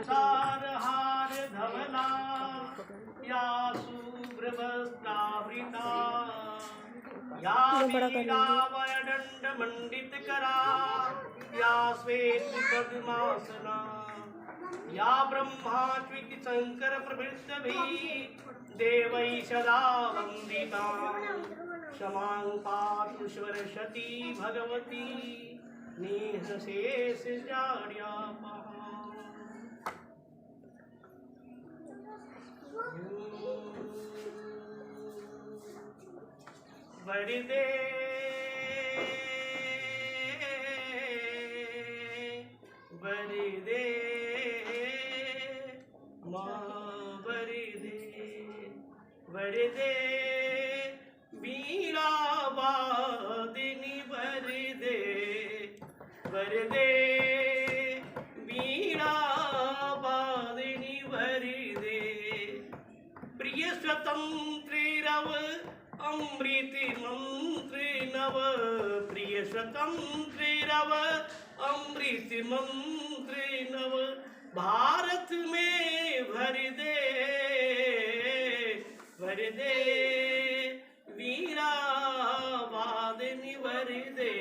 सारहार धवला या शुभ्रवस्त्रावृता या वीणावयदण्ड मंडित करा या श्वेत पद्मासना या ब्रह्माच्युत शंकर प्रभृतिभिः देवैः सदा वन्दिता क्षमां पातु सरस्वती भगवती निःशेष जाड्यापहा। वरदे वरदे माँ वरदे वरदे वीणा वादिनी वरदे वरदे वीणा वादिनी वरदे प्रिय स्वतंत्र रव अमृत मंत्र नव प्रिय स्वतंत्र रव अमृत मंत्र नव भारत में भर दे वीणा वादिनी वरदे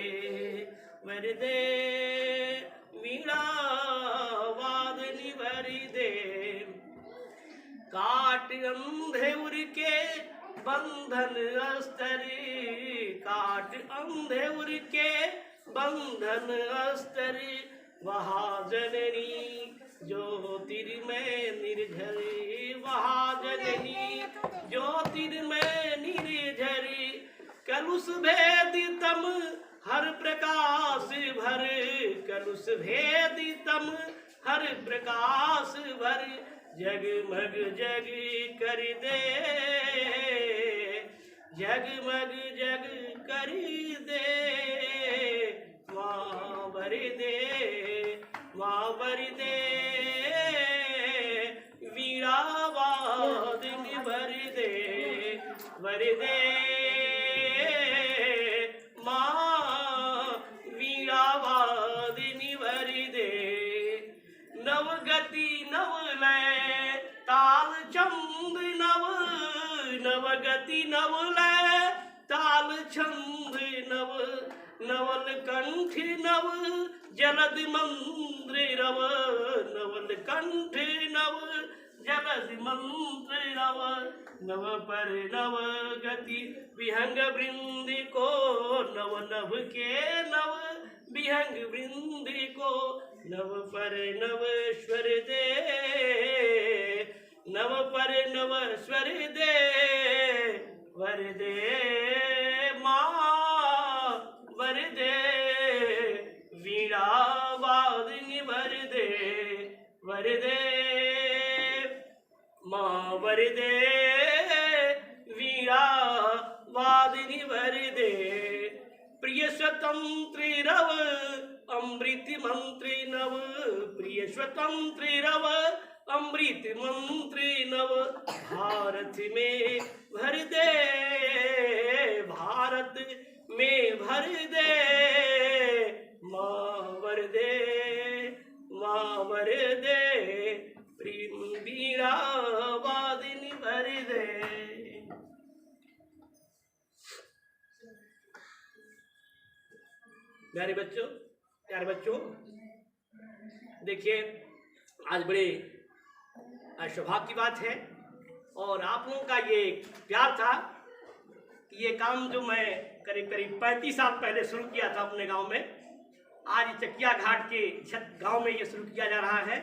वरदे वीणा वादिनी वरदे काट अंधे उर के बंधन अस्तरी काट अंधे उर के बंधन अस्तरी वहाँ जननी ज्योतिर्मय निर्झरी वहाँ जननी ज्योतिर्मय निर्झरी कलुष भेदितम हर प्रकाश भर कलुष भेदितम हर प्रकाश भर जगमग जग कर दे जगमग जग कर दे माँ भर दे माँ भर दे वीणा वादिनी भर दे माँ वीणा वादिनी भर दे नवगति नवलय ताल छंद नव नवगति नवलय ताल छंद नव नवल कंठ नव जलद मंत्र रव नवल कंठ नव जलद मंत्र रव नव पर नव गति विहंग वृंद को नव नभ के नव विहंग वृंद को नव पर नव स्वर दे नव पर नव स्वर दे वर दे माँ वर दे वीणा वादिनी वर दे माँ वर दे वीणा वादिनी वर दे प्रिय स्वतंत्र रव अमृत मंत्र नव प्रिय स्वतंत्र रव अमृत मंत्र नव भारत में भर दे भारत में भर दे माँ वर दे प्रेम वीणा वादिनी भर दे। प्यारे बच्चों देखिए आज बड़े सौभाग्य की बात है और आप लोगों का ये प्यार था कि ये काम जो मैं करीब 35 साल पहले शुरू किया था अपने गांव में, आज चकिया घाट के गांव में ये शुरू किया जा रहा है।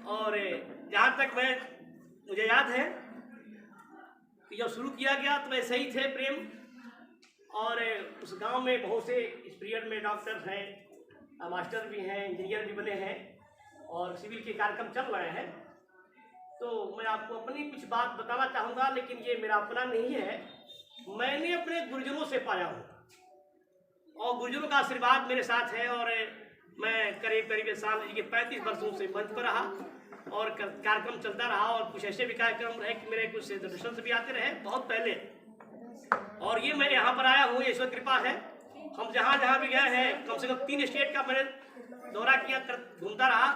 और जहाँ तक मुझे याद है कि जब शुरू किया गया तो वैसे ही थे प्रेम, और उस गांव में बहुत से इस पीरियड में डॉक्टर्स हैं, मास्टर भी हैं, इंजीनियर भी बने हैं और सिविल के कार्यक्रम चल रहे हैं। तो मैं आपको अपनी कुछ बात बताना चाहूँगा, लेकिन ये मेरा अपना नहीं है, मैंने अपने गुरुजनों से पाया हूँ और गुरुजनों का आशीर्वाद मेरे साथ है। और मैं करीब साल के 35 वर्षों से मंच पर रहा और कार्यक्रम चलता रहा और कुछ ऐसे भी कार्यक्रम रहे कि मेरे कुछ दर्शन से भी आते रहे बहुत पहले। और ये मैं यहाँ पर आया हूँ, ईश्वर कृपा है। हम जहाँ भी गए हैं, कम से कम 3 स्टेट का मैंने दौरा किया, घूमता रहा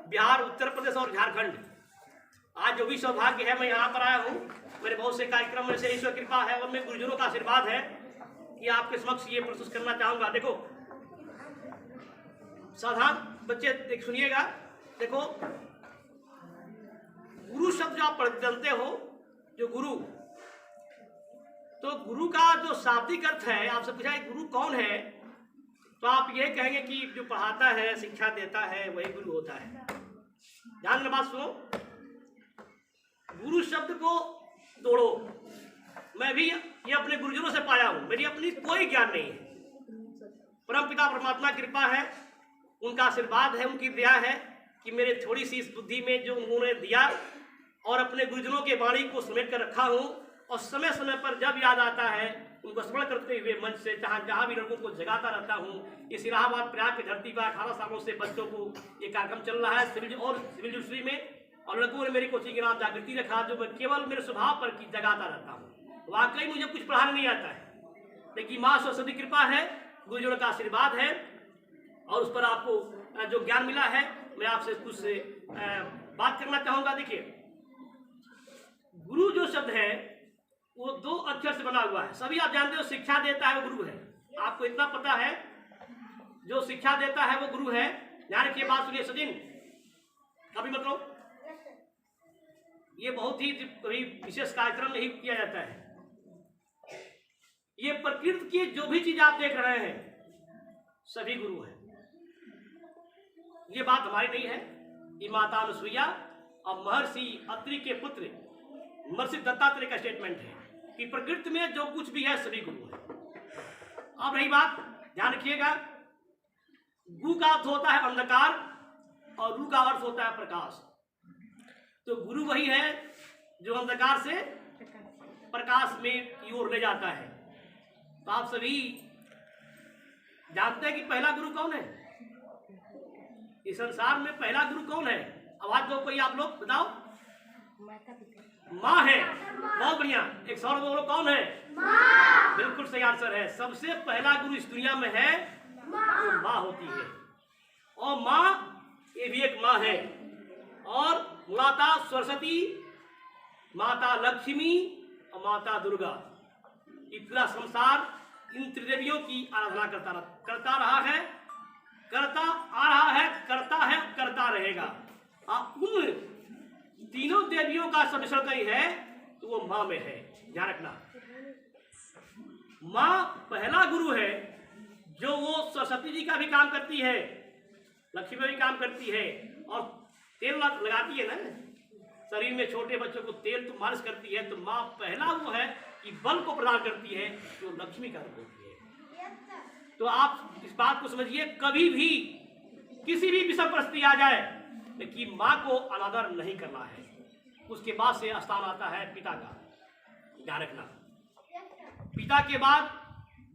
बिहार, उत्तर प्रदेश और झारखंड। आज जो भी सौभाग्य है, मैं यहाँ पर आया हूँ। मेरे बहुत से कार्यक्रम में से ईश्वर कृपा है और मेरे गुरुजनों का आशीर्वाद है कि आपके समक्ष ये प्रस्तुत करना चाहूँगा। देखो साधारण बच्चे सुनिएगा। देखो गुरु शब्द जो आप जानते हो, जो गुरु, तो गुरु का जो शाब्दिक अर्थ है, आपसे पूछा गुरु कौन है, तो आप ये कहेंगे कि जो पढ़ाता है, शिक्षा देता है, वही गुरु होता है। ध्यान से बात सुनो। गुरु शब्द को तोड़ो। मैं भी ये अपने गुरुजनों से पाया हूं, मेरी अपनी कोई ज्ञान नहीं है। परम पिता परमात्मा की कृपा है, उनका आशीर्वाद है, उनकी दया है कि मेरे थोड़ी सी इस बुद्धि में जो उन्होंने दिया और अपने गुरुजनों के वाणी को समेट कर रखा हूं, और समय समय पर जब याद आता है उनको स्मरण करते हुए मंच से जहाँ भी लड़कों को जगाता रहता हूँ। इस इलाहाबाद प्रयाग की धरती पर 18 सालों से बच्चों को ये कार्यक्रम चल रहा है सिविल यूनिवर्सिटी में, और लड़कों ने मेरी कोचिंग के नाम जागृति रखा, जो मैं केवल मेरे स्वभाव पर की जगाता रहता हूँ। वाकई मुझे कुछ पढ़ाना नहीं आता है, लेकिन माँ सरस्वती कृपा है, गुरुजनों का आशीर्वाद है, और उस पर आपको जो ज्ञान मिला है, मैं आपसे कुछ बात करना चाहूँगा। देखिए गुरु जो शब्द है वो 2 अक्षर से बना हुआ है। सभी आप जानते हो शिक्षा देता है वो गुरु है, आपको इतना पता है, जो शिक्षा देता है वो गुरु है। ध्यान रखिए, बात सुनिए सचिन, कभी मतलब ये बहुत ही कभी विशेष कार्यक्रम नहीं किया जाता है। ये प्रकृति की जो भी चीज आप देख रहे हैं सभी गुरु हैं। ये बात हमारी नहीं है, ये माता अनुसुईया और महर्षि अत्रि के पुत्र महर्षि दत्तात्रेय का स्टेटमेंट है कि प्रकृति में जो कुछ भी है सभी गुरु है। अब रही बात, ध्यान रखिएगा, गु का अर्थ होता है अंधकार और रु का अर्थ होता है प्रकाश। तो गुरु वही है जो अंधकार से प्रकाश में की ओर ले जाता है। तो आप सभी जानते हैं कि पहला गुरु कौन है इस संसार में? पहला गुरु कौन है? आवाज दो कोई, आप लोग बताओ। माँ है। बहुत बढ़िया, एक सौ बोलो, कौन है? माँ। बिल्कुल सही आंसर है। सबसे पहला गुरु इस दुनिया में है तो माँ होती है, और माँ ये भी एक माँ है, और माता सरस्वती, माता लक्ष्मी और माता दुर्गा, ये पूरा संसार इन त्रिदेवियों की आराधना करता रहा है, करता आ रहा है, करता है, करता रहेगा। उन तीनों देवियों का सम्मिश्रण कहीं है तो वो माँ में है। ध्यान रखना, माँ पहला गुरु है जो वो सरस्वती जी का भी काम करती है, लक्ष्मी में भी काम करती है, और तेल लगाती है ना शरीर में, छोटे बच्चों को तेल तो मालिश करती है। तो माँ पहला वो है कि बल को प्रदान करती है, जो लक्ष्मी का रूप होती है। तो आप इस बात को समझिए, कभी भी किसी भी विषम परिस्थिति आ जाए, लेकिन माँ को अनादर नहीं करना है। उसके बाद से स्थान आता है पिता का। ध्यान रखना, पिता के बाद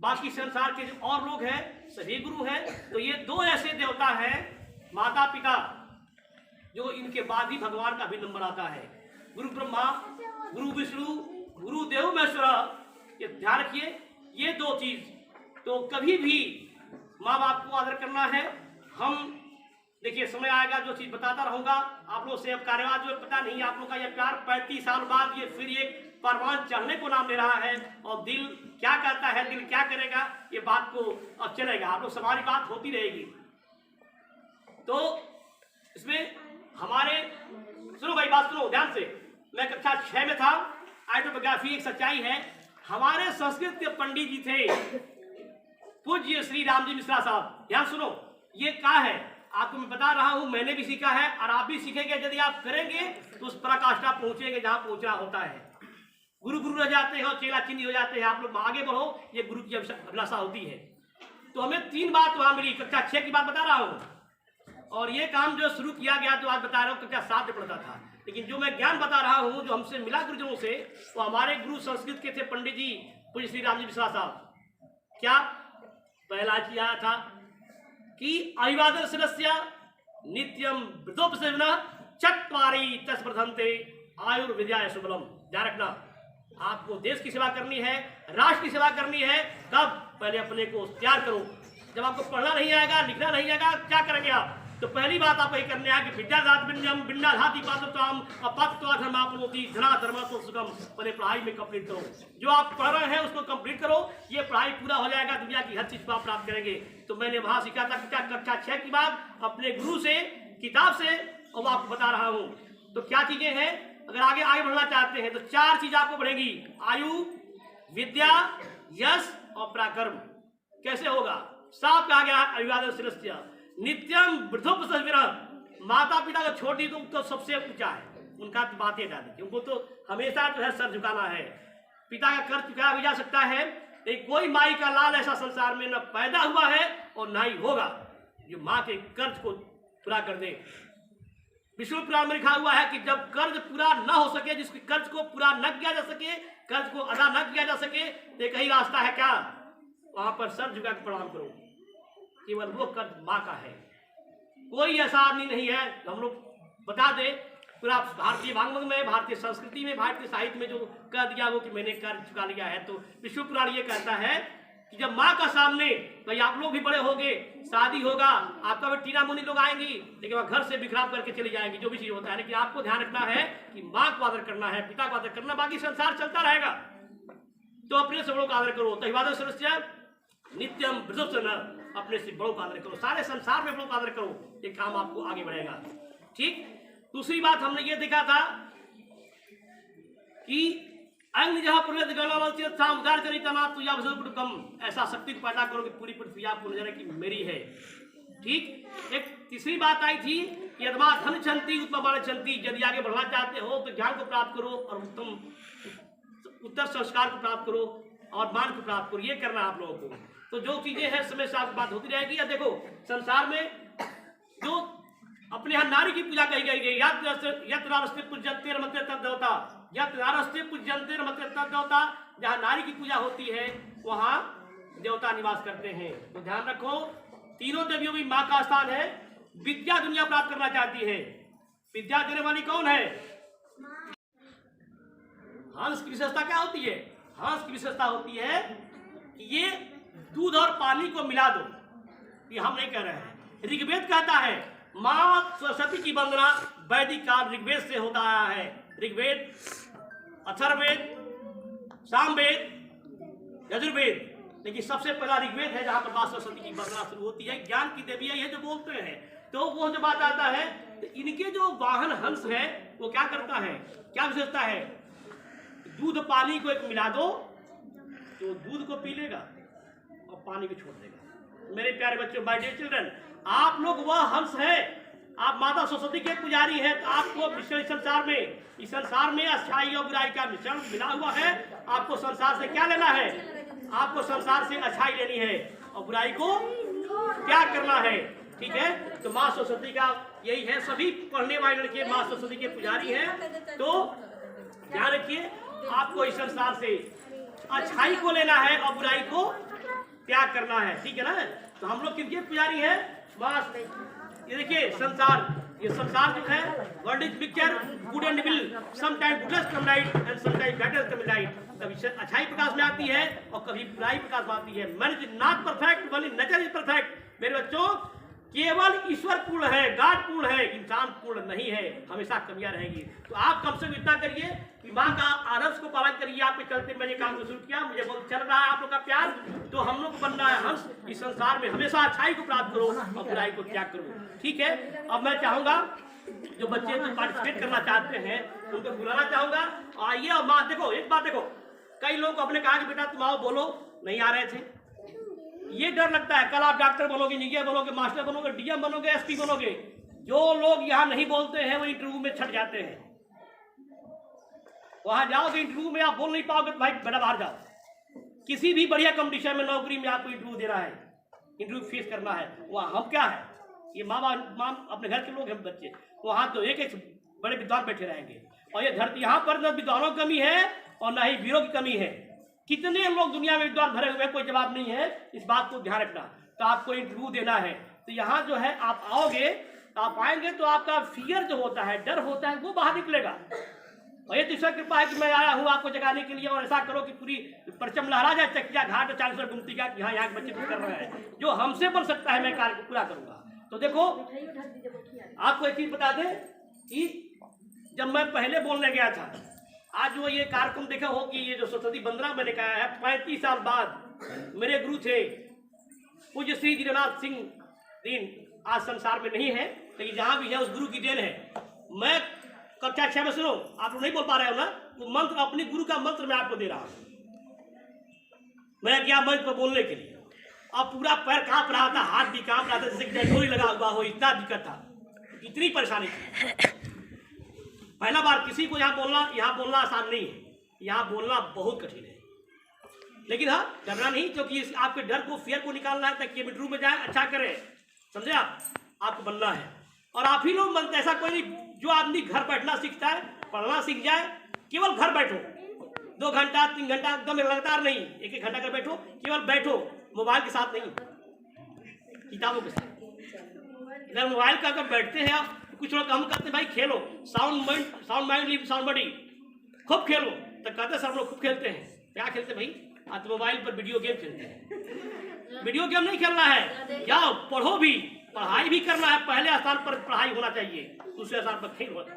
बाकी संसार के जो और लोग हैं सभी गुरु हैं। तो ये 2 ऐसे देवता हैं, माता पिता, जो इनके बाद ही भगवान का भी नंबर आता है। गुरु ब्रह्मा, गुरु विष्णु, गुरु देव महेश्वर। ये ध्यान रखिए, ये 2 चीज। तो कभी भी माँ बाप को आदर करना है। हम देखिए समय आएगा जो चीज बताता रहूंगा आप लोग से। अब कार्यवाद जो पता नहीं, आप लोग का यह प्यार 35 साल बाद ये फिर एक परवान चढ़ने को नाम ले रहा है, और दिल क्या कहता है, दिल क्या करेगा, ये बात को अब चलेगा। आप लोग हमारी बात होती रहेगी। तो इसमें हमारे, सुनो भाई बात सुनो ध्यान से। मैं कक्षा 6 में था। ऑटोबायोग्राफी एक सच्चाई है। हमारे संस्कृत के पंडित जी थे पूज्य श्री रामजी मिश्रा साहब। ध्यान सुनो, ये क्या है आपको मैं बता रहा हूं, मैंने भी सीखा है और आप भी सीखेंगे। यदि आप करेंगे तो उस पराकाष्ठा पहुंचेंगे जहां पहुंचना होता है। गुरु गुरु रह जाते हैं और चेला चिन्नी हो जाते हैं। आप लोग आगे बढ़ो, ये गुरु की अभिलाषा होती है। तो हमें 3 बात वहां मिली। कक्षा 6 की बात बता रहा हूं, और ये काम जो शुरू किया गया जो आज बता रहा हूँ कक्षा 7 में पढ़ता था। लेकिन जो मैं ज्ञान बता रहा हूँ जो हमसे मिला गुरुजनों से, वो हमारे गुरु संस्कृत के थे पंडित जी पूज्य श्री रामजी मिश्रा साहब। क्या पहला किया था कि अभिवादन सदस्य नित्यम वृद्धोपसेवना चत्वारि तस्प्रधन्ते आयुर्विद्या सुबलम। ध्यान रखना, आपको देश की सेवा करनी है, राष्ट्र की सेवा करनी है, तब पहले अपने को तैयार करो। जब आपको पढ़ना नहीं आएगा, लिखना नहीं आएगा, क्या करेंगे आप? तो पहली बात आपको ये करने है कि विद्यादात बिन्यम बिन्नाधाति पात्रताम अपात्रता धर्मापनोति धना धर्मा तो सुगम। पहले पढ़ाई में कंप्लीट करो, जो आप पढ़ रहे हैं उसको कंप्लीट करो, ये पढ़ाई पूरा हो जाएगा, दुनिया की हर चीज को आप प्राप्त करेंगे। तो मैंने वहां सीखा था क्या कक्षा 6 की बात अपने गुरु से किताब से, और आपको बता रहा हूँ। तो क्या चीजें हैं, अगर आगे बढ़ना चाहते हैं तो 4 चीज आपको बढ़ेगी, आयु, विद्या, यश और पराक्रम। कैसे होगा, साफ कहा गया अभिवादन श्रेष्ठ नित्यम वृद्धोपसर्जन। माता पिता का छोटी तो सबसे ऊंचा है, उनका तो बात ही हटा दीजिए, उनको तो हमेशा जो है सर झुकाना है। पिता का कर्ज चुकाया भी जा सकता है, लेकिन कोई माई का लाल ऐसा संसार में न पैदा हुआ है और न ही होगा जो माँ के कर्ज को पूरा कर दे। विष्णु पुराण में लिखा हुआ है कि जब कर्ज पूरा न हो सके, जिसके कर्ज को पूरा न किया जा सके, कर्ज को अदा न किया जा सके, तो एक ही रास्ता है क्या, वहां पर सर झुका के प्रणाम करो। केवल वो कर्ज माँ का है, कोई ऐसा आदमी नहीं है। हम लोग बता दे पूरा भारतीय वांग्मय में, भारतीय संस्कृति में, भारतीय साहित्य में जो कह दिया वो कि मैंने कर्ज चुका लिया है। तो विष्णु पुराण ये कहता है कि जब माँ का सामने, भाई आप लोग भी बड़े होगे, शादी होगा, आपका भी टीना मुनी लोग आएंगी, लेकिन वह घर से बिखराव करके चली जाएंगी, जो भी चीज होता है। लेकिन आपको ध्यान रखना है कि माँ को आदर करना है, पिता को आदर करना, बाकी संसार चलता रहेगा। तो अपने से बड़ों का आदर करो। तो सदस्य नित्यम वृद्धोपसर्जन, अपने से बड़ों का आदर करो, सारे संसार में बड़ों का आदर करो, ये काम आपको आगे बढ़ेगा। ठीक। दूसरी बात हमने ये देखा था कि अंग जहां ऐसा शक्ति को पैदा करो कि पूरी पृथ्वी आपको नजर है कि मेरी है। ठीक। एक तीसरी बात आई थी, यदमा धन छंती उत्तम छंती, यदि आगे बढ़ना चाहते हो तो ज्ञान को प्राप्त करो और उत्तम उत्तर संस्कार को प्राप्त करो और मान को प्राप्त करो। ये करना आप लोगों को। तो जो चीजें हैं समय से आपकी बात होती रहेगी। या देखो संसार में जो अपने यहाँ नारी की पूजा कही गई है, जहाँ नारी की पूजा होती है वहाँ देवता निवास करते हैं। तो ध्यान रखो, तीनों देवियों में माँ का स्थान है। विद्या दुनिया प्राप्त करना चाहती है, विद्या देने वाली कौन है? हंस की विशेषता क्या होती है? हंस की विशेषता होती है कि ये दूध और पानी को मिला दो, ये हम नहीं कह रहे हैं। ऋग्वेद कहता है माँ सरस्वती की वंदना वैदिक काल ऋग्वेद से होता आया है। ऋग्वेद, अथर्ववेद, सामवेद, यजुर्वेद, लेकिन सबसे पहला ऋग्वेद है जहां पर माँ सरस्वती की वंदना शुरू होती है। ज्ञान की देवी है जो बोलते हैं। तो वो जब बात आता है तो इनके जो वाहन हंस है वो क्या करता है, क्या विशेषता है? दूध पानी को एक मिला दो तो दूध को पी लेगा और पानी को छोड़ देगा। मेरे प्यारे बच्चों, माय डियर चिल्ड्रन, आप लोग वह हंस है, आप माता सरस्वती के पुजारी हैं। तो आपको इस संसार में अच्छाई और बुराई का मिश्रण मिला हुआ है। आपको संसार से क्या लेना है? आपको संसार से अच्छाई लेनी है और बुराई को त्याग करना है। ठीक है। तो माँ सरस्वती का यही है, सभी पढ़ने वाले लड़के माँ सरस्वती के पुजारी हैं। तो ध्यान रखिए, आपको इस संसार से अच्छाई को लेना है और बुराई को त्याग करना है। ठीक है ना। तो हम लोग किनके पुजारी हैं? बस ये देखिए, ये संसार जो है, world is picture good and will, sometime goodness come night and sometime badness come night. कभी अच्छाई प्रकाश में आती है और कभी बुराई प्रकाश में आती है। Man is not perfect, only nature is perfect. मेरे बच्चों, केवल ईश्वर पूर्ण है, गॉड पूर्ण है, इंसान पूर्ण नहीं है, हमेशा कमियां रहेंगी। तो आप कम से कम इतना करिए कि माँ का आदर्श को पालन करिए। आपके चलते मैंने काम को शुरू किया, मुझे बहुत चल रहा है आप लोग का प्यार। तो हम लोग को बनना है हंस, इस संसार में हमेशा अच्छाई को प्राप्त करो और बुराई को त्याग करो। ठीक है। अब मैं चाहूंगा जो बच्चे जो पार्टिसिपेट करना चाहते हैं उनको बुलाना चाहूंगा। आइए। और माँ देखो, एक बात देखो, कई लोग अपने कहा कि बेटा तुम आओ, बोलो, नहीं आ रहे थे। ये डर लगता है कल आप डॉक्टर बनोगे, इंजीनियर बनोगे, मास्टर बनोगे, डीएम बनोगे, एसपी बनोगे। जो लोग यहाँ नहीं बोलते हैं वो इंटरव्यू में छट जाते हैं। वहां जाओगे इंटरव्यू में आप बोल नहीं पाओगे तो भाई बेटा बाहर जाओ। किसी भी बढ़िया कंपटीशन में, नौकरी में आपको इंटरव्यू देना है, इंटरव्यू फेस करना है। वहाँ हम क्या है, ये माँ अपने घर के लोग हैं बच्चे, वहाँ तो एक बड़े विद्वान बैठे रहेंगे। और ये धरती, यहाँ पर न विद्वानों की कमी है और न ही वीरों की कमी है। कितने लोग दुनिया में विद्वान भरे हुए हैं, कोई जवाब नहीं है। इस बात को ध्यान रखना। तो आपको इंटरव्यू देना है, तो यहाँ जो है आप आओगे, आप आएंगे तो आपका फियर जो होता है, डर होता है, वो बाहर निकलेगा। और ये ईश्वर कृपा है कि मैं आया हूँ आपको जगाने के लिए। और ऐसा करो कि पूरी परचम लहरा जाए चकिया घाट 40 गुमती का कि हाँ यहाँ के बच्चे कुछ कर रहे हैं। जो हमसे बन सकता है मैं कार्य को पूरा करूँगा। तो देखो आपको एक चीज बता दें कि जब मैं पहले बोलने गया था, आज वो ये कार्यक्रम देखा हो कि ये जो सरस्वती वंदना मैंने कहा है 35 साल बाद मेरे गुरु थे पूज्य श्री जिनेन्द्रनाथ सिंह दीन, आज संसार में नहीं है, लेकिन जहां भी है उस गुरु की देन है। मैं कक्षा 6 में, सुनो आप लोग नहीं बोल पा रहे हो ना, तो मंत्र अपने गुरु का मंत्र मैं आपको दे रहा हूं। मैं गया मंच पर बोलने के लिए, अब पूरा पैर कांप रहा था, हाथ भी कांप रहा था, जैसे डंडोरी लगा हुआ हो, इतना दिक्कत था, इतनी परेशानी थी। पहला बार किसी को यहाँ बोलना आसान नहीं है, यहाँ बोलना बहुत कठिन है। लेकिन हाँ, डरना नहीं, क्योंकि आपके डर को, फियर को निकालना है ताकि मिनट में जाए, अच्छा करे, समझे आप, आपको बनना है। और आप ही लोग बनते, ऐसा कोई नहीं, जो आदमी घर बैठना सीखता है, पढ़ना सीख जाए, केवल घर बैठो 2 घंटा 3 घंटा एकदम लगातार नहीं, 1-1 घंटा कर बैठो, केवल बैठो, मोबाइल के साथ नहीं, किताबों के साथ। अगर मोबाइल का अगर बैठते हैं आप, कुछ लोग हम कहते हैं भाई खेलो, sound mind leave sound body, खूब खेलो, तो कहते सब लोग खूब खेलते हैं। क्या खेलते भाई? आज तो मोबाइल पर वीडियो गेम खेलते हैं। वीडियो गेम नहीं खेलना है, जाओ पढ़ो भी, पढ़ाई भी करना है, पहले स्थान पर पढ़ाई होना चाहिए, दूसरे स्थान पर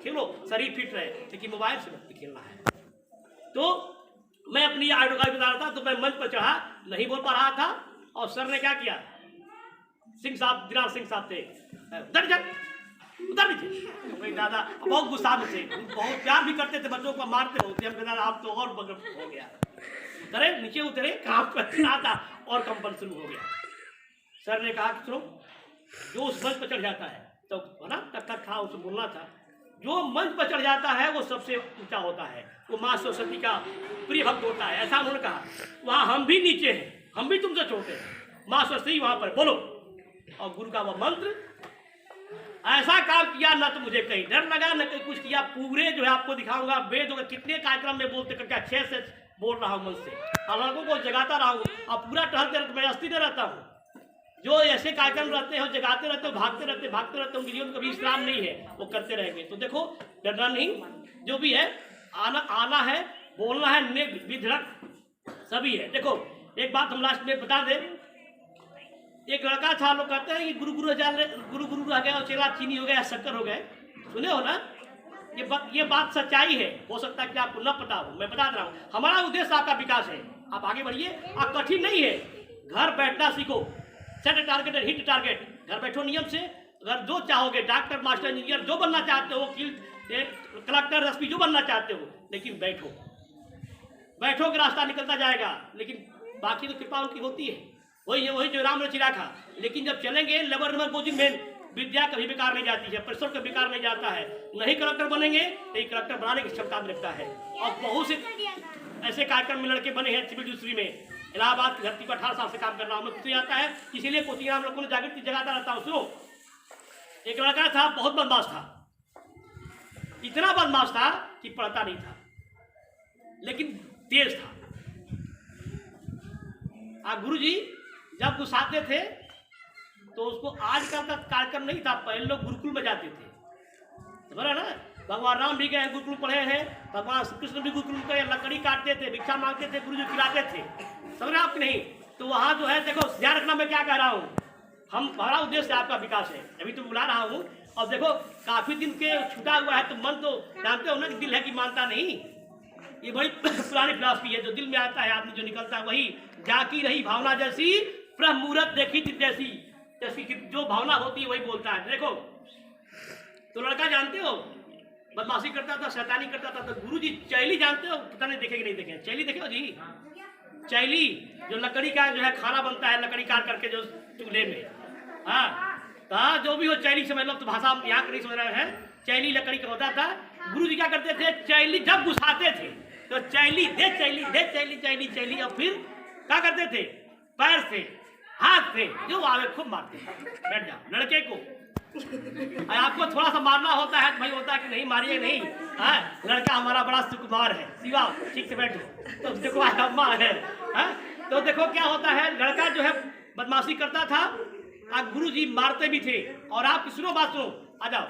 खेलो, शरीर फिट रहे, लेकिन मोबाइल से मत खेलना है। तो मैं अपनी ऑटोग्राफी बता रहा था, तो मैं मंच पर चढ़ा, नहीं बोल पा रहा था, और सर ने क्या किया, सिंह साहब, दिनार सिंह साहब थे, उधर भी थे दादा, बहुत गुस्सा में थे, बहुत प्यार भी करते थे, बच्चों को मारते होते, हम दादा आप तो और बगल हो गया, उतरे नीचे उतरे, काम करना था और कंपन शुरू हो गया। सर ने कहा कि सुनो, जो उस मंच पर चढ़ जाता है, तो ना तक था उसे बोलना था, जो मंच पर चढ़ जाता है वो सबसे ऊंचा होता है, वो माँ सरस्वती का प्रिय भक्त होता है, ऐसा उन्होंने कहा। वहाँ हम भी नीचे हैं, हम भी तुमसे छोटे हैं, माँ सरस्वती वहाँ पर बोलो, और गुरु का वो मंत्र ऐसा काम किया, ना तो मुझे कहीं डर लगा, न कहीं कुछ किया, पूरे जो है आपको दिखाऊंगा, वेद होगा कितने कार्यक्रम में बोलते करके 6 से बोल रहा हूँ मन से, और लोगों को जगाता रहा हूँ, और पूरा टहलते रहते, मैं अस्थिर रहता हूँ। जो ऐसे कार्यक्रम रहते हैं, जगाते रहते हो, भागते रहते, उनके जीवन कभी विश्राम नहीं है, वो करते रहेंगे। तो देखो, डरना नहीं, जो भी है आना है, बोलना है, विधड़क सभी है। देखो एक बात हम लास्ट में बता दें, एक लड़का था, लोग कहते हैं कि गुरु रह गया और चेला चीनी हो गया, शक्कर हो गए, सुने हो ना, ये बात सच्चाई है, हो सकता है कि आपको न पता हो, मैं बता रहा हूँ। हमारा उद्देश्य आपका विकास है, आप आगे बढ़िए, आप कठिन नहीं है, घर बैठना सीखो, set target and hit target, घर बैठो नियम से, अगर जो चाहोगे, डॉक्टर, मास्टर, इंजीनियर जो बनना चाहते हो, कलेक्टर, एसपी जो बनना चाहते हो, लेकिन बैठो के रास्ता निकलता जाएगा, लेकिन बाकी तो कृपा उनकी होती है, वही जो राम ने चिरा था। लेकिन जब चलेंगे लेबर नंबर गोजिंग में, विद्या कभी बेकार नहीं जाती है, परिश्रम कभी बेकार नहीं जाता है, नहीं कलेक्टर बनेंगे तो ये कलेक्टर बनाने की क्षमता में रखता है। और बहुत से ऐसे कार्यक्रम में लड़के बने हैं सिविल जूसरी में, इलाहाबाद की धरती पर 18 साल से काम कर रहा हूँ, मुझे आता है, इसीलिए कोचिंग हम लोगों ने जागृति जगाता रहता हूँ। सुनो, एक लड़का था, बहुत बदमाश था, इतना बदमाश था कि पढ़ता नहीं था, लेकिन तेज था। गुरुजी जब गुस्साते थे तो उसको, आजकल का कार्यक्रम नहीं था, पहले लोग गुरुकुल में जाते थे, समझ रहे ना, भगवान राम भी गए गुरुकुल पढ़े हैं, भगवान कृष्ण भी गुरुकुल गए, लकड़ी काटते थे, भिक्षा मांगते थे, गुरुजी खिलाते थे, समझ रहे आप नहीं। तो वहाँ जो है, देखो ध्यान रखना, मैं क्या कह रहा हूँ, हमारा उद्देश्य आपका विकास है, अभी तो बुला रहा हूँ। और देखो काफी दिन के छूटा हुआ है, तो मन तो जानते हो ना कि दिल है कि मानता नहीं, ये बड़ी पुरानी फिलॉसफी है, जो दिल में आता है आदमी जो निकलता है वही, जाकी रही भावना जैसी, ब्रह्म मुहूर्त देखी जैसी, जो भावना होती है वही बोलता है। देखो तो लड़का जानते हो बदमाशी करता था, शैतानी करता था, तो गुरुजी चैली जानते हो, पता नहीं देखे कि नहीं देखे, चैली देखे हो जी, चैली जो लकड़ी का जो है खाना बनता है, लकड़ी काट करके जो चूल्हे में, हाँ जो भी हो, चैली समझ लो, तो भाषा यहाँ नहीं समझ रहे हैं, चैली लकड़ी का होता था। गुरुजी क्या करते थे, चैली जब गुस्साते थे तो चैली दे चैली दे चैली चैली चैली, और फिर क्या करते थे, पैर से हाथ से जो आगे खूब मारते, बैठ जाओ लड़के को, आपको थोड़ा सा मारना होता है, भाई होता है कि नहीं मारिए नहीं, लड़का हमारा बड़ा सुकुमार है, शिवा ठीक से बैठो, तो देखो अम्मा है, तो देखो क्या होता है, लड़का जो है बदमाशी करता था, गुरुजी मारते भी थे। और आप सुनो बात सुनो, आ जाओ,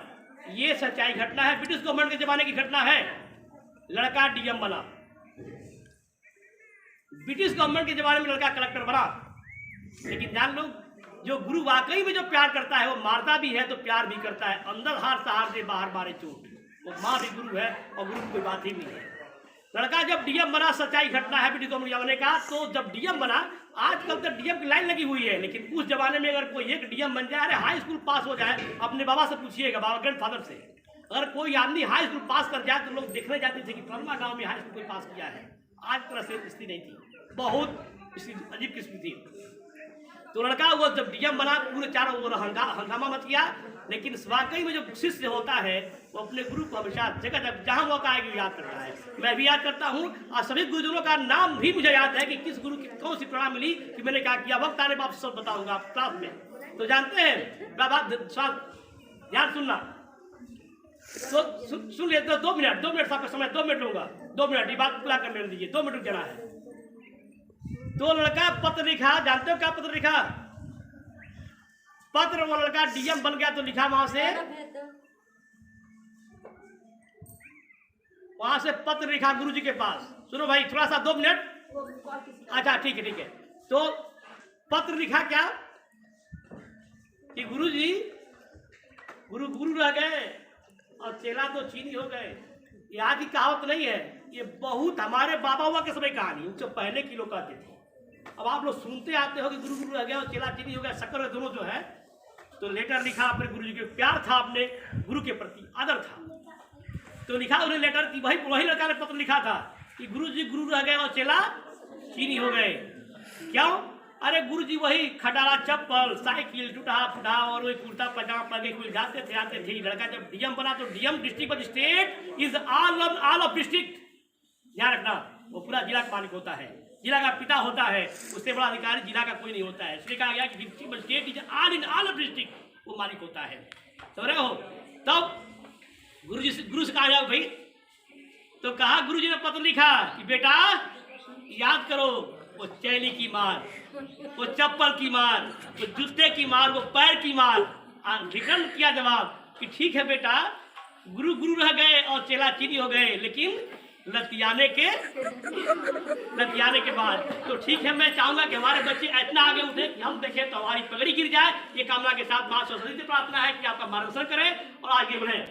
ये सच्चाई घटना है, ब्रिटिश गवर्नमेंट के जमाने की घटना है। लड़का डीएम बना, ब्रिटिश गवर्नमेंट के जमाने में लड़का कलेक्टर बना, लेकिन जान लो जो गुरु वाकई में जो प्यार करता है वो मारता भी है तो प्यार भी करता है। अंदर हार सहार दे बाहर मारे चोट, वो माँ भी गुरु है और गुरु की कोई बात ही नहीं है। लड़का जब डीएम बना, सच्चाई घटना है बेटी कॉम जाने का, तो जब डीएम बना, आजकल तो डीएम की लाइन लगी हुई है, लेकिन उस जमाने में अगर कोई एक डीएम बन जाए, अरे हाई स्कूल पास हो जाए, अपने बाबा से पूछिएगा, बाबा ग्रैंडफादर से, अगर कोई आदमी हाई स्कूल पास कर जाए तो लोग देखने जाते थे कि फलाना गांव में हाई स्कूल कोई पास किया है। आज तरह से स्थिति नहीं थी, बहुत अजीब किस्म थी। तो लड़का वो जब डीएम बना, पूरे चारों ओर हंगामा मत किया, लेकिन वाकई में जो शिष्य होता है वो अपने गुरु को हमेशा जगह जहाँ मौका आएगी याद करता है। मैं भी याद करता हूँ, और सभी गुरुजनों का नाम भी मुझे याद है कि किस गुरु की कौन सी प्रेरणा मिली कि मैंने क्या किया। वक्त आने वापस सब बताऊंगा क्लास में। तो जानते हैं ध्यान सुनना, तो सुन लेते हो। 2 मिनट आपका समय, 2 मिनट लूंगा, 2 मिनट, ये बात पूरा करने दीजिए, 2 मिनट जाना है। तो लड़का पत्र लिखा, जानते हो क्या पत्र लिखा? पत्र, वो लड़का डीएम बन गया तो लिखा वहां से पत्र लिखा गुरुजी के पास। सुनो भाई थोड़ा सा, 2 मिनट, अच्छा ठीक है। तो पत्र लिखा क्या कि गुरुजी, गुरु रह गए और चेला तो चीनी हो गए। ये आज की कहावत नहीं है, ये बहुत हमारे बाबा हुआ के समय कहानी, उनसे पहले की लोग कहते थे। अब आप लोग सुनते आते हो कि गुरु रह गया और चेला चीनी हो गया, शक्कर दोनों जो है। तो लेटर लिखा, अपने गुरु जी के प्यार था, अपने गुरु के प्रति आदर था, तो लिखा उन्हें लेटर की। वही लड़का ने पत्र लिखा था कि गुरुजी गुरु रह गए और चेला चीनी हो गए। क्यों? अरे गुरुजी वही खटारा चप्पल, साइकिल टूटा फूटा और वही कुर्ता पजामा पहन के जाते थे आते थे। लड़का जब डीएम बना तो DM district magistrate is all of district, ध्यान रखना, वो पूरा जिला का मालिक होता है, जिला का पिता होता है, उससे बड़ा अधिकारी जिला का कोई नहीं होता है। इसलिए कहा गया कि district magistrate is all of district, वो मालिक होता है। समझ रहे हो? तब गुरु से कहा जाओ भाई, तो कहा गुरुजी ने पत्र लिखा कि बेटा याद करो, वो चैली की मार, वो चप्पल की मार, वो जूते की मार, वो पैर की मार। रिटर्न किया जवाब कि ठीक है बेटा, गुरु रह गए और चेला चीनी हो गए, लेकिन लतियाने के बाद तो ठीक है। मैं चाहूंगा कि हमारे बच्चे इतना आगे उठे कि हम देखें तो हमारी पगड़ी गिर जाए। ये कामना के साथ मां सरस्वती से प्रार्थना है कि आपका मार्गदर्शन करें और आगे बढ़े।